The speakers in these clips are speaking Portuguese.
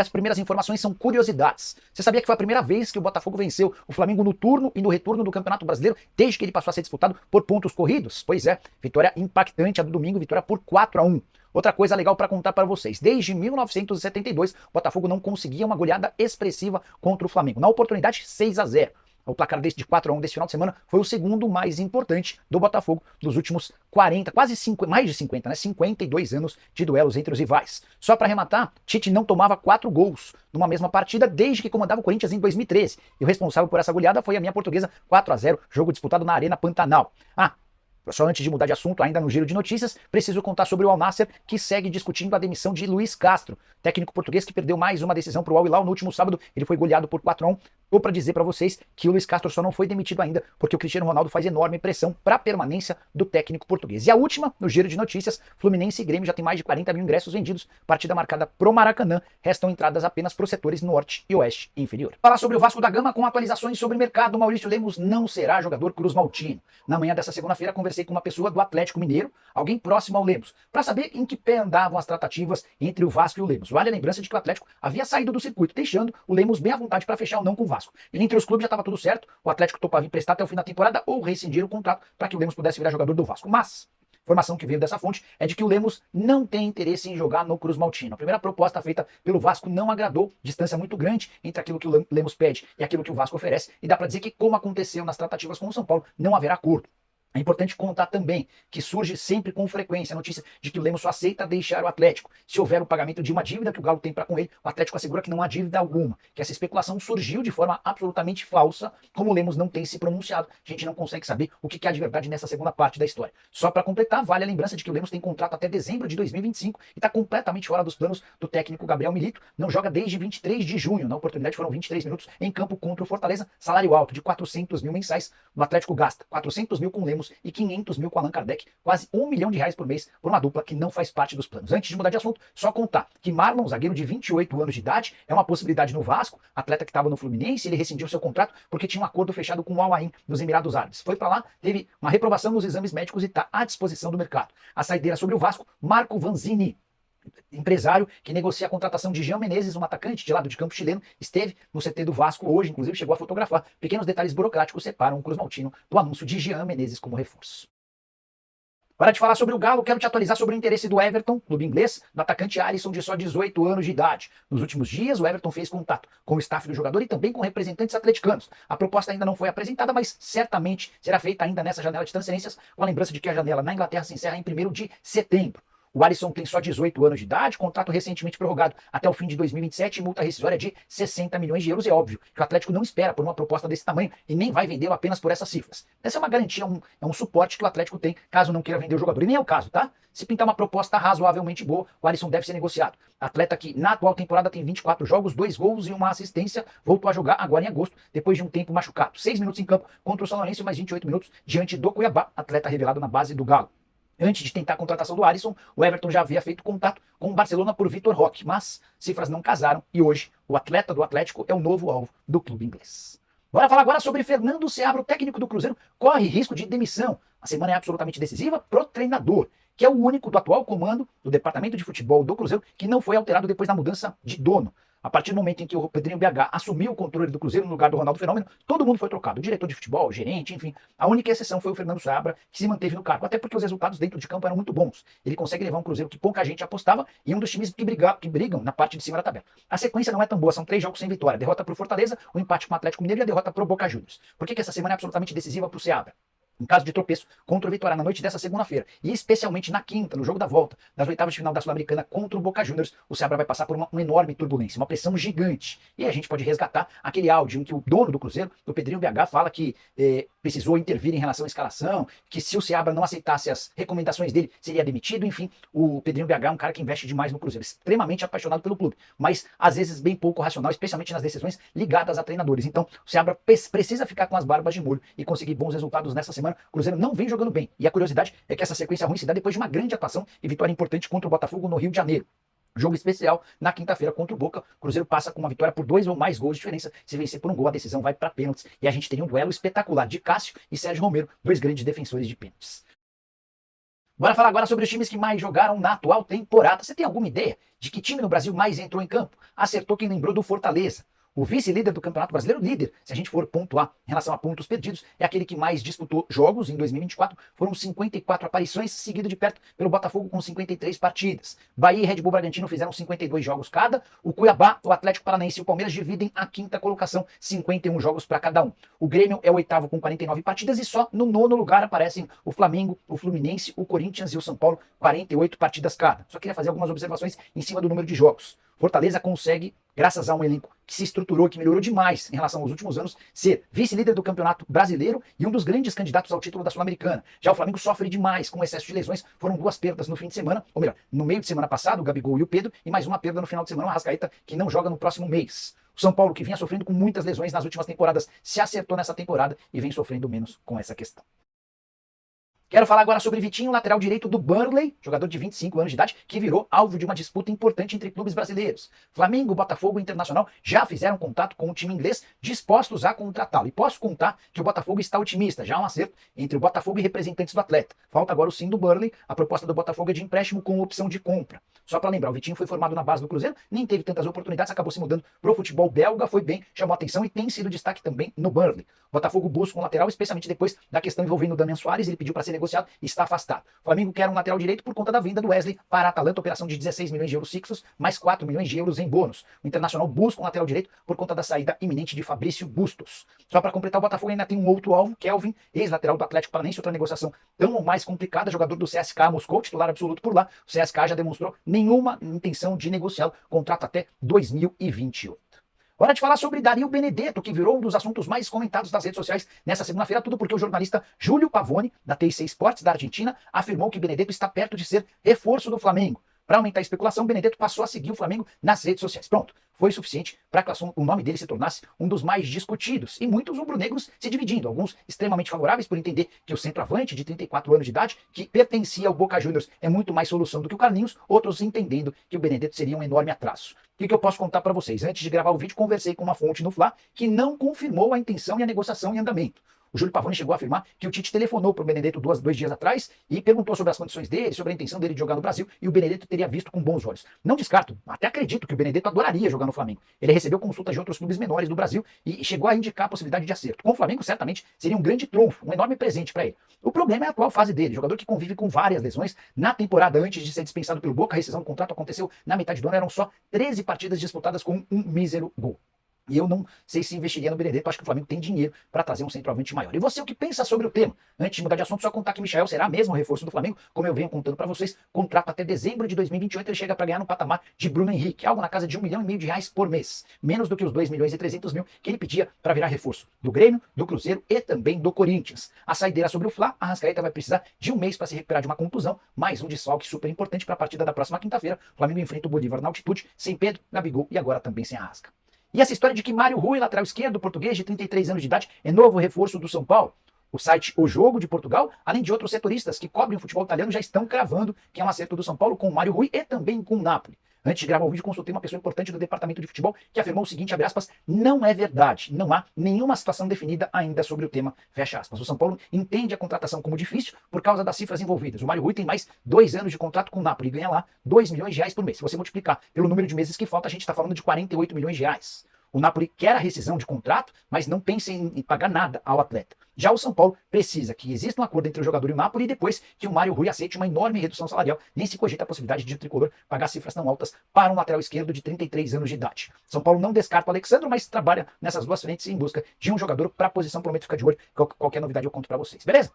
As primeiras informações são curiosidades. Você sabia que foi a primeira vez que o Botafogo venceu o Flamengo no turno e no retorno do Campeonato Brasileiro, desde que ele passou a ser disputado por pontos corridos? Pois é, vitória impactante a do domingo, vitória por 4-1. Outra coisa legal para contar para vocês, desde 1972, o Botafogo não conseguia uma goleada expressiva contra o Flamengo. Na oportunidade, 6-0. O placar desse de 4-1 desse final de semana foi o segundo mais importante do Botafogo dos últimos 40, quase 50, mais de 50, né? 52 anos de duelos entre os rivais. Só para arrematar, Tite não tomava 4 gols numa mesma partida desde que comandava o Corinthians em 2013. E o responsável por essa goleada foi a minha portuguesa, 4-0, jogo disputado na Arena Pantanal. Só antes de mudar de assunto, ainda no giro de notícias, preciso contar sobre o Al Nassr, que segue discutindo a demissão de Luiz Castro, técnico português que perdeu mais uma decisão para o Al Hilal no último sábado. Ele foi goleado por 4-1. Tô para dizer para vocês que o Luiz Castro só não foi demitido ainda porque o Cristiano Ronaldo faz enorme pressão para a permanência do técnico português. E a última, no giro de notícias, Fluminense e Grêmio já tem mais de 40 mil ingressos vendidos, partida marcada pro Maracanã, restam entradas apenas para os setores norte e oeste inferior. Falar sobre o Vasco da Gama com atualizações sobre o mercado. Maurício Lemos não será jogador cruzmaltino. Na manhã dessa segunda-feira conversei com uma pessoa do Atlético Mineiro, alguém próximo ao Lemos, para saber em que pé andavam as tratativas entre o Vasco e o Lemos. Vale a lembrança de que o Atlético havia saído do circuito, deixando o Lemos bem à vontade para fechar ou não com o Vasco. E entre os clubes já estava tudo certo, o Atlético topava emprestar até o fim da temporada ou rescindir o contrato para que o Lemos pudesse virar jogador do Vasco. Mas a informação que veio dessa fonte é de que o Lemos não tem interesse em jogar no cruzmaltino. A primeira proposta feita pelo Vasco não agradou, distância muito grande entre aquilo que o Lemos pede e aquilo que o Vasco oferece, e dá para dizer que, como aconteceu nas tratativas com o São Paulo, não haverá acordo. É importante contar também que surge sempre com frequência a notícia de que o Lemos só aceita deixar o Atlético se houver o pagamento de uma dívida que o Galo tem para com ele. O Atlético assegura que não há dívida alguma, que essa especulação surgiu de forma absolutamente falsa. Como o Lemos não tem se pronunciado, a gente não consegue saber o que há de verdade nessa segunda parte da história. Só para completar, vale a lembrança de que o Lemos tem contrato até dezembro de 2025 e está completamente fora dos planos do técnico Gabriel Milito. Não joga desde 23 de junho. Na oportunidade foram 23 minutos em campo contra o Fortaleza. Salário alto de 400 mil mensais. O Atlético gasta 400 mil com o Lemos e 500 mil com Allan Kardec, quase R$1 milhão por mês por uma dupla que não faz parte dos planos. Antes de mudar de assunto, só contar que Marlon, zagueiro de 28 anos de idade, é uma possibilidade no Vasco, atleta que estava no Fluminense. Ele rescindiu seu contrato porque tinha um acordo fechado com o Al Ain dos Emirados Árabes. Foi para lá, teve uma reprovação nos exames médicos e está à disposição do mercado. A saideira sobre o Vasco, Marco Vanzini, empresário que negocia a contratação de Jean Menezes, um atacante de lado de campo chileno, esteve no CT do Vasco hoje, inclusive chegou a fotografar. Pequenos detalhes burocráticos separam o cruzmaltino do anúncio de Jean Menezes como reforço. Para de falar sobre o Galo, quero te atualizar sobre o interesse do Everton, clube inglês, do atacante Alisson, de só 18 anos de idade. Nos últimos dias, o Everton fez contato com o staff do jogador e também com representantes atleticanos. A proposta ainda não foi apresentada, mas certamente será feita ainda nessa janela de transferências, com a lembrança de que a janela na Inglaterra se encerra em 1º de setembro. O Alisson tem só 18 anos de idade, contrato recentemente prorrogado até o fim de 2027 e multa rescisória de 60 milhões de euros. É óbvio que o Atlético não espera por uma proposta desse tamanho e nem vai vendê-lo apenas por essas cifras. Essa é uma garantia, é um suporte que o Atlético tem caso não queira vender o jogador. E nem é o caso, tá? Se pintar uma proposta razoavelmente boa, o Alisson deve ser negociado. Atleta que na atual temporada tem 24 jogos, 2 gols e uma assistência, voltou a jogar agora em agosto, depois de um tempo machucado. 6 minutos em campo contra o São Lourenço, mais 28 minutos diante do Cuiabá, atleta revelado na base do Galo. Antes de tentar a contratação do Alisson, o Everton já havia feito contato com o Barcelona por Vitor Roque, mas cifras não casaram e hoje o atleta do Atlético é o novo alvo do clube inglês. Bora falar agora sobre Fernando Seabra, o técnico do Cruzeiro, corre risco de demissão. A semana é absolutamente decisiva pro treinador, que é o único do atual comando do departamento de futebol do Cruzeiro que não foi alterado depois da mudança de dono. A partir do momento em que o Pedrinho BH assumiu o controle do Cruzeiro no lugar do Ronaldo Fenômeno, todo mundo foi trocado. O diretor de futebol, o gerente, enfim. A única exceção foi o Fernando Seabra, que se manteve no cargo, até porque os resultados dentro de campo eram muito bons. Ele consegue levar um Cruzeiro que pouca gente apostava e um dos times que brigam na parte de cima da tabela. A sequência não é tão boa, são 3 jogos sem vitória. Derrota pro Fortaleza, o empate com o Atlético Mineiro e a derrota pro Boca Juniors. Por que essa semana é absolutamente decisiva pro Seabra? Em caso de tropeço contra o Vitória na noite dessa segunda-feira, e especialmente na quinta, no jogo da volta, das oitavas de final da Sul-Americana contra o Boca Juniors, o Seabra vai passar por uma enorme turbulência, uma pressão gigante. E a gente pode resgatar aquele áudio em que o dono do Cruzeiro, o Pedrinho BH, fala que precisou intervir em relação à escalação, que se o Seabra não aceitasse as recomendações dele, seria demitido. Enfim, o Pedrinho BH é um cara que investe demais no Cruzeiro, extremamente apaixonado pelo clube, mas às vezes bem pouco racional, especialmente nas decisões ligadas a treinadores. Então, o Seabra precisa ficar com as barbas de molho e conseguir bons resultados nessa semana. O Cruzeiro não vem jogando bem. E a curiosidade é que essa sequência ruim se dá depois de uma grande atuação e vitória importante contra o Botafogo no Rio de Janeiro. Jogo especial na quinta-feira contra o Boca. O Cruzeiro passa com uma vitória por 2 ou mais gols de diferença. Se vencer por um gol, a decisão vai para pênaltis. E a gente teria um duelo espetacular de Cássio e Sérgio Romero, 2 grandes defensores de pênaltis. Bora falar agora sobre os times que mais jogaram na atual temporada. Você tem alguma ideia de que time no Brasil mais entrou em campo? Acertou quem lembrou do Fortaleza. O vice-líder do Campeonato Brasileiro, líder, se a gente for pontuar em relação a pontos perdidos, é aquele que mais disputou jogos em 2024. Foram 54 aparições, seguido de perto pelo Botafogo com 53 partidas. Bahia e Red Bull Bragantino fizeram 52 jogos cada. O Cuiabá, o Atlético Paranaense e o Palmeiras dividem a quinta colocação, 51 jogos para cada um. O Grêmio é o oitavo com 49 partidas e só no nono lugar aparecem o Flamengo, o Fluminense, o Corinthians e o São Paulo, 48 partidas cada. Só queria fazer algumas observações em cima do número de jogos. Fortaleza consegue, graças a um elenco que se estruturou, que melhorou demais em relação aos últimos anos, ser vice-líder do Campeonato Brasileiro e um dos grandes candidatos ao título da Sul-Americana. Já o Flamengo sofre demais com excesso de lesões, foram 2 perdas no fim de semana, ou melhor, no meio de semana passado, o Gabigol e o Pedro, e mais uma perda no final de semana, o Arrascaeta, que não joga no próximo mês. O São Paulo, que vinha sofrendo com muitas lesões nas últimas temporadas, se acertou nessa temporada e vem sofrendo menos com essa questão. Quero falar agora sobre Vitinho, lateral direito do Burnley, jogador de 25 anos de idade, que virou alvo de uma disputa importante entre clubes brasileiros. Flamengo, Botafogo e Internacional já fizeram contato com o time inglês, dispostos a contratá-lo. E posso contar que o Botafogo está otimista, já há um acerto entre o Botafogo e representantes do atleta. Falta agora o sim do Burnley, a proposta do Botafogo é de empréstimo com opção de compra. Só para lembrar, o Vitinho foi formado na base do Cruzeiro, nem teve tantas oportunidades, acabou se mudando para o futebol belga, foi bem, chamou atenção e tem sido destaque também no Burnley. O Botafogo busca um lateral, especialmente depois da questão envolvendo o Damian Soares, ele pediu para ser negociado e está afastado. O Flamengo quer um lateral direito por conta da venda do Wesley para a Atalanta, operação de 16 milhões de euros fixos, mais 4 milhões de euros em bônus. O Internacional busca um lateral direito por conta da saída iminente de Fabrício Bustos. Só para completar, o Botafogo ainda tem um outro alvo, Kelvin, ex-lateral do Atlético Paranaense, outra negociação tão ou mais complicada, jogador do CSKA Moscou, titular absoluto por lá. O CSKA já demonstrou nenhuma intenção de negociá-lo, contrato até 2028. Hora de falar sobre Dario Benedetto, que virou um dos assuntos mais comentados das redes sociais nessa segunda-feira, tudo porque o jornalista Júlio Pavone, da TIC Sports da Argentina, afirmou que Benedetto está perto de ser reforço do Flamengo. Para aumentar a especulação, Benedetto passou a seguir o Flamengo nas redes sociais. Pronto, foi suficiente para que o nome dele se tornasse um dos mais discutidos. E muitos rubro-negros se dividindo, alguns extremamente favoráveis por entender que o centroavante de 34 anos de idade, que pertencia ao Boca Juniors, é muito mais solução do que o Carlinhos, outros entendendo que o Benedetto seria um enorme atraso. O que eu posso contar para vocês? Antes de gravar o vídeo, conversei com uma fonte no Fla que não confirmou a intenção e a negociação em andamento. O Júlio Pavone chegou a afirmar que o Tite telefonou para o Benedetto dois dias atrás e perguntou sobre as condições dele, sobre a intenção dele de jogar no Brasil, e o Benedetto teria visto com bons olhos. Não descarto, até acredito que o Benedetto adoraria jogar no Flamengo. Ele recebeu consultas de outros clubes menores do Brasil e chegou a indicar a possibilidade de acerto. Com o Flamengo, certamente, seria um grande trunfo, um enorme presente para ele. O problema é a atual fase dele, jogador que convive com várias lesões. Na temporada antes de ser dispensado pelo Boca, a rescisão do contrato aconteceu na metade do ano, eram só 13 partidas disputadas com um mísero gol. E eu não sei se investiria no Benedetto, acho que o Flamengo tem dinheiro para trazer um centroavante maior. E você, o que pensa sobre o tema? Antes de mudar de assunto, só contar que Michael será mesmo o reforço do Flamengo, como eu venho contando para vocês, contrato até dezembro de 2028, ele chega para ganhar no patamar de Bruno Henrique, algo na casa de 1,5 milhão de reais por mês, menos do que os 2 milhões e 300 mil que ele pedia para virar reforço do Grêmio, do Cruzeiro e também do Corinthians. A saideira sobre o Fla, a Arrascaeta vai precisar de um mês para se recuperar de uma contusão, mais um desfalque super importante para a partida da próxima quinta-feira. O Flamengo enfrenta o Bolívar na altitude, sem Pedro, Gabigol e agora também sem Arrasca. E essa história de que Mário Rui, lateral esquerdo, português de 33 anos de idade, é novo reforço do São Paulo. O site O Jogo de Portugal, além de outros setoristas que cobrem o futebol italiano, já estão cravando que é um acerto do São Paulo com o Mário Rui e também com o Napoli. Antes de gravar o vídeo, consultei uma pessoa importante do departamento de futebol que afirmou o seguinte, abre aspas, não é verdade, não há nenhuma situação definida ainda sobre o tema, fecha aspas. O São Paulo entende a contratação como difícil por causa das cifras envolvidas. O Mário Rui tem mais 2 anos de contrato com o Napoli e ganha lá 2 milhões de reais por mês. Se você multiplicar pelo número de meses que falta, a gente está falando de 48 milhões de reais. O Napoli quer a rescisão de contrato, mas não pensa em pagar nada ao atleta. Já o São Paulo precisa que exista um acordo entre o jogador e o Napoli e depois que o Mário Rui aceite uma enorme redução salarial. Nem se cogita a possibilidade de o tricolor pagar cifras tão altas para um lateral esquerdo de 33 anos de idade. São Paulo não descarta o Alexandro, mas trabalha nessas duas frentes em busca de um jogador para a posição. Prometo ficar de olho. Qualquer novidade eu conto para vocês, beleza?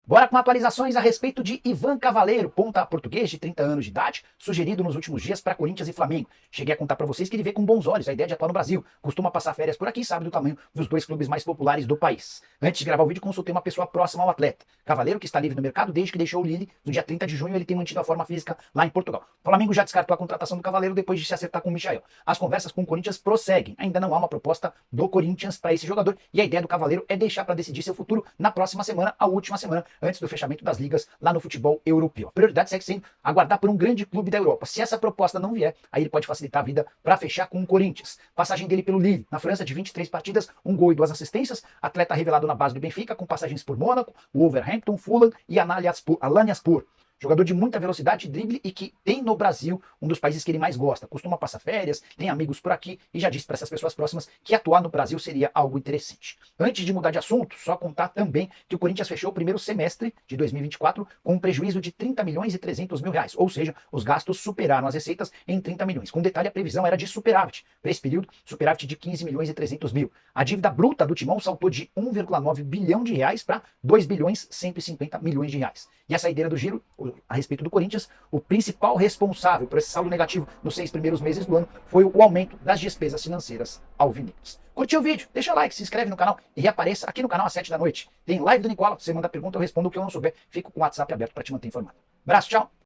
Bora com atualizações a respeito de Ivan Cavaleiro, ponta português de 30 anos de idade, sugerido nos últimos dias para Corinthians e Flamengo. Cheguei a contar para vocês que ele vê com bons olhos a ideia de atuar no Brasil. Costuma passar férias por aqui e sabe do tamanho dos 2 clubes mais populares do país. Antes de gravar o vídeo, consultei uma pessoa próxima ao atleta. Cavaleiro, que está livre no mercado desde que deixou o Lille no dia 30 de junho, ele tem mantido a forma física lá em Portugal. O Flamengo já descartou a contratação do Cavaleiro depois de se acertar com o Michael. As conversas com o Corinthians prosseguem. Ainda não há uma proposta do Corinthians para esse jogador e a ideia do Cavaleiro é deixar para decidir seu futuro na próxima semana, a última semana, antes do fechamento das ligas lá no futebol europeu. A prioridade segue sendo aguardar por um grande clube da Europa. Se essa proposta não vier, aí ele pode facilitar a vida para fechar com o Corinthians. Passagem dele pelo Lille, na França, de 23 partidas, 1 gol e 2 assistências, atleta revelado na base do Benfica, com passagens por Mônaco, Wolverhampton, Fulham e Alanyaspor. Jogador de muita velocidade e drible e que tem no Brasil um dos países que ele mais gosta. Costuma passar férias, tem amigos por aqui e já disse para essas pessoas próximas que atuar no Brasil seria algo interessante. Antes de mudar de assunto, só contar também que o Corinthians fechou o primeiro semestre de 2024 com um prejuízo de 30 milhões e 300 mil reais. Ou seja, os gastos superaram as receitas em 30 milhões. Com detalhe, a previsão era de superávit. Para esse período, superávit de 15 milhões e 300 mil. A dívida bruta do Timão saltou de 1,9 bilhão de reais para 2 bilhões 150 milhões de reais. E a saideira do giro, a respeito do Corinthians, o principal responsável por esse saldo negativo nos 6 primeiros meses do ano foi o aumento das despesas financeiras alvinegras. Curtiu o vídeo? Deixa o like, se inscreve no canal e reapareça aqui no canal às 7 da noite. Tem live do Nicola, você manda pergunta, eu respondo o que eu não souber. Fico com o WhatsApp aberto para te manter informado. Abraço, tchau!